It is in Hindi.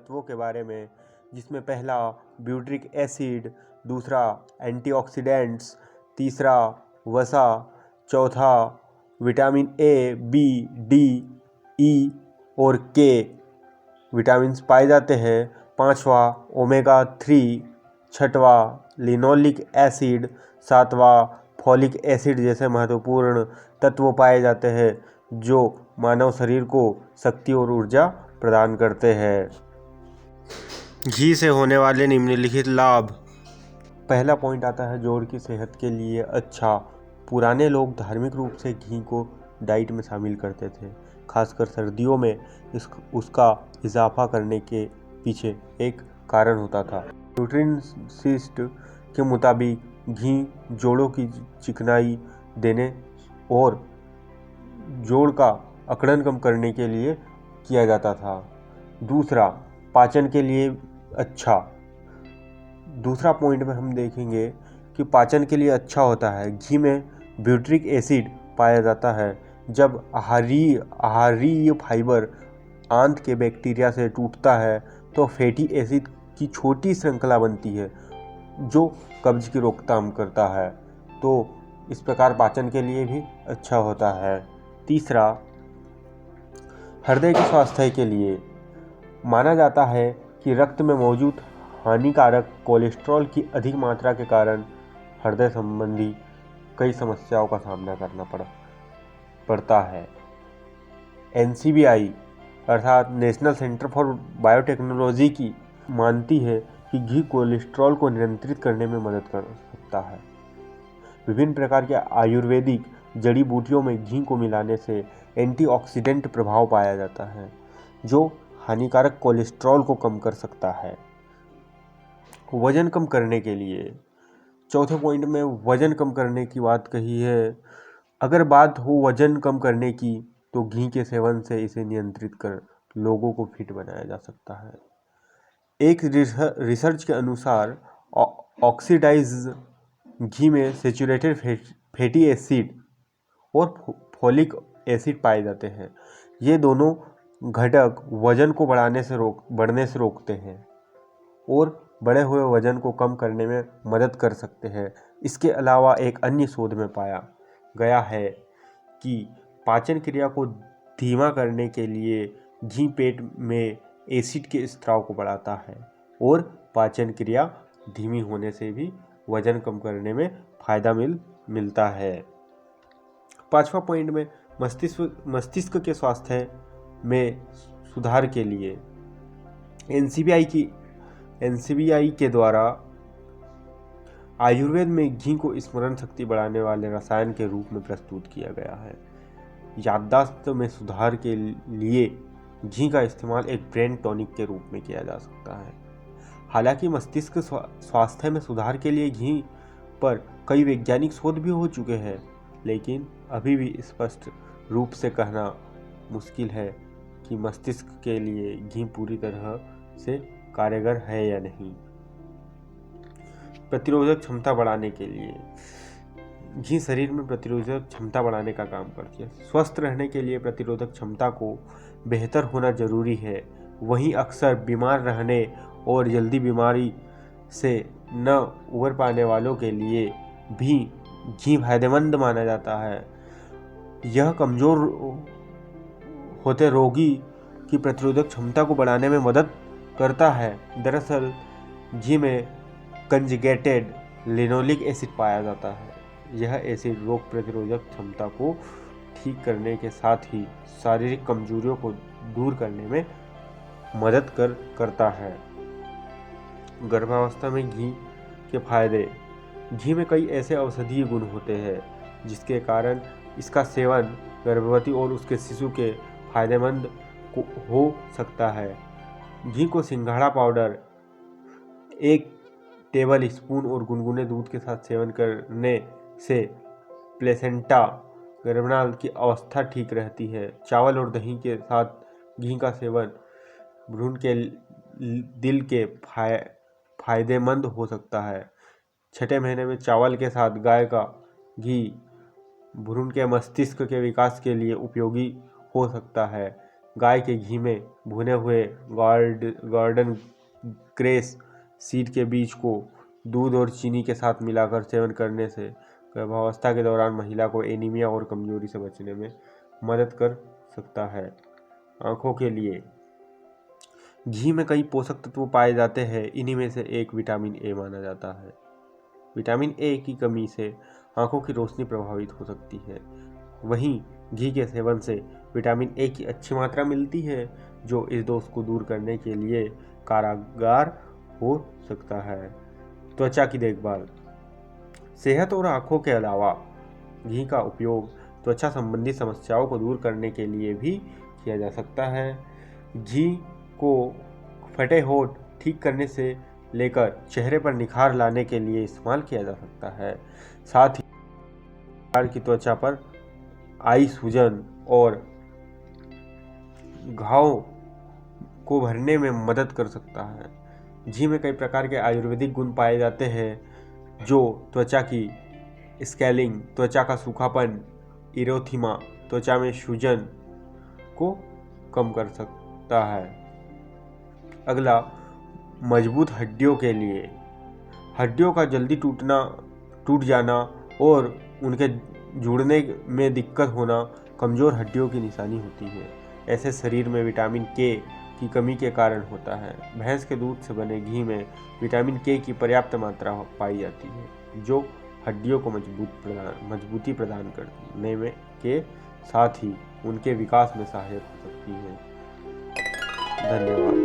तत्वों के बारे में, जिसमें पहला ब्यूट्रिक एसिड, दूसरा एंटीऑक्सीडेंट्स, तीसरा वसा, चौथा विटामिन ए, बी, डी, ई और के विटामिन्स पाए जाते हैं, पांचवा ओमेगा 3, छठवा लिनोलिक एसिड, सातवां फॉलिक एसिड जैसे महत्वपूर्ण तत्व पाए जाते हैं जो मानव शरीर को शक्ति और ऊर्जा प्रदान करते हैं। घी से होने वाले निम्नलिखित लाभ। पहला पॉइंट आता है जोड़ की सेहत के लिए अच्छा। पुराने लोग धार्मिक रूप से घी को डाइट में शामिल करते थे, खासकर सर्दियों में उसका इजाफा करने के पीछे एक कारण होता था। न्यूट्रिशनिस्ट के मुताबिक घी जोड़ों की चिकनाई देने और जोड़ का अकड़न कम करने के लिए किया जाता था। दूसरा, पाचन के लिए अच्छा। दूसरा पॉइंट में हम देखेंगे कि पाचन के लिए अच्छा होता है। घी में ब्यूट्रिक एसिड पाया जाता है। जब आहारीय फाइबर आंत के बैक्टीरिया से टूटता है तो फैटी एसिड की छोटी श्रृंखला बनती है जो कब्ज की रोकथाम करता है, तो इस प्रकार पाचन के लिए भी अच्छा होता है। तीसरा, हृदय के स्वास्थ्य के लिए माना जाता है कि रक्त में मौजूद हानिकारक कोलेस्ट्रॉल की अधिक मात्रा के कारण हृदय संबंधी कई समस्याओं का सामना करना पड़ता है। NCBI अर्थात नेशनल सेंटर फॉर बायोटेक्नोलॉजी की मानती है कि घी कोलेस्ट्रॉल को नियंत्रित करने में मदद कर सकता है। विभिन्न प्रकार के आयुर्वेदिक जड़ी बूटियों में घी को मिलाने से एंटीऑक्सीडेंट प्रभाव पाया जाता है जो हानिकारक कोलेस्ट्रॉल को कम कर सकता है। वजन कम करने के लिए चौथे पॉइंट में वजन कम करने की बात कही है। अगर बात हो वजन कम करने की तो घी के सेवन से इसे नियंत्रित कर लोगों को फिट बनाया जा सकता है। एक रिसर्च के अनुसार ऑक्सीडाइज घी में सैचुरेटेड फैटी एसिड और फॉलिक एसिड पाए जाते हैं। ये दोनों घटक वजन को बढ़ने से रोकते हैं और बढ़े हुए वजन को कम करने में मदद कर सकते हैं। इसके अलावा एक अन्य शोध में पाया गया है कि पाचन क्रिया को धीमा करने के लिए घी पेट में एसिड के स्राव को बढ़ाता है और पाचन क्रिया धीमी होने से भी वजन कम करने में फायदा मिलता है। पांचवा पॉइंट में मस्तिष्क के स्वास्थ्य में सुधार के लिए NCBI के द्वारा आयुर्वेद में घी को स्मरण शक्ति बढ़ाने वाले रसायन के रूप में प्रस्तुत किया गया है। याददाश्त में सुधार के लिए घी का इस्तेमाल एक ब्रेन टॉनिक के रूप में किया जा सकता है। हालांकि मस्तिष्क स्वास्थ्य में सुधार के लिए घी पर कई वैज्ञानिक शोध भी हो चुके हैं, लेकिन अभी भी स्पष्ट रूप से कहना मुश्किल है कि मस्तिष्क के लिए घी पूरी तरह से कारगर है या नहीं। प्रतिरोधक क्षमता बढ़ाने के लिए घी शरीर में प्रतिरोधक क्षमता बढ़ाने का काम करती है। स्वस्थ रहने के लिए प्रतिरोधक क्षमता को बेहतर होना जरूरी है। वहीं अक्सर बीमार रहने और जल्दी बीमारी से न उबर पाने वालों के लिए भी घी फायदेमंद माना जाता है। यह कमजोर होते रोगी की प्रतिरोधक क्षमता को बढ़ाने में मदद करता है। दरअसल घी में कंजुगेटेड लिनोलिक एसिड पाया जाता है। यह एसिड रोग प्रतिरोधक क्षमता को ठीक करने के साथ ही शारीरिक कमजोरियों को दूर करने में मदद करता है। गर्भावस्था में घी के फायदे। घी में कई ऐसे औषधीय गुण होते हैं जिसके कारण इसका सेवन गर्भवती और उसके शिशु के फायदेमंद हो सकता है। घी को सिंघाड़ा पाउडर 1 टेबल स्पून और गुनगुने दूध के साथ सेवन करने से प्लेसेंटा गर्भनाल की अवस्था ठीक रहती है। चावल और दही के साथ घी का सेवन भ्रूण के दिल के फायदेमंद हो सकता है। छठे महीने में चावल के साथ गाय का घी भ्रूण के मस्तिष्क के विकास के लिए उपयोगी हो सकता है। गाय के घी में भुने हुए गोल्डन ग्रेस सीड के बीज को दूध और चीनी के साथ मिलाकर सेवन करने से गर्भावस्था के दौरान महिला को एनीमिया और कमजोरी से बचने में मदद कर सकता है। आँखों के लिए घी में कई पोषक तत्व पाए जाते हैं। इन्हीं में से एक विटामिन ए माना जाता है। विटामिन ए की कमी से आँखों की रोशनी प्रभावित हो सकती है। वहीं घी के सेवन से विटामिन ए की अच्छी मात्रा मिलती है, जो इस दोष को दूर करने के लिए कारगर हो सकता है। त्वचा की देखभाल। सेहत और आँखों के अलावा घी का उपयोग त्वचा संबंधी समस्याओं को दूर करने के लिए भी किया जा सकता है। घी को फटे होंठ ठीक करने से लेकर चेहरे पर निखार लाने के लिए इस्तेमाल किया जा सकता है। साथ ही की त्वचा पर आई सूजन और घाव को भरने में मदद कर सकता है। घी में कई प्रकार के आयुर्वेदिक गुण पाए जाते हैं, जो त्वचा की स्केलिंग, त्वचा का सूखापन, इरोथीमा, त्वचा में सूजन को कम कर सकता है। अगला, मजबूत हड्डियों के लिए। हड्डियों का जल्दी टूट जाना और उनके जुड़ने में दिक्कत होना कमज़ोर हड्डियों की निशानी होती है। ऐसे शरीर में विटामिन के की कमी के कारण होता है। भैंस के दूध से बने घी में विटामिन के की पर्याप्त मात्रा पाई जाती है, जो हड्डियों को मजबूती प्रदान करने में के साथ ही उनके विकास में सहायक हो सकती है। धन्यवाद।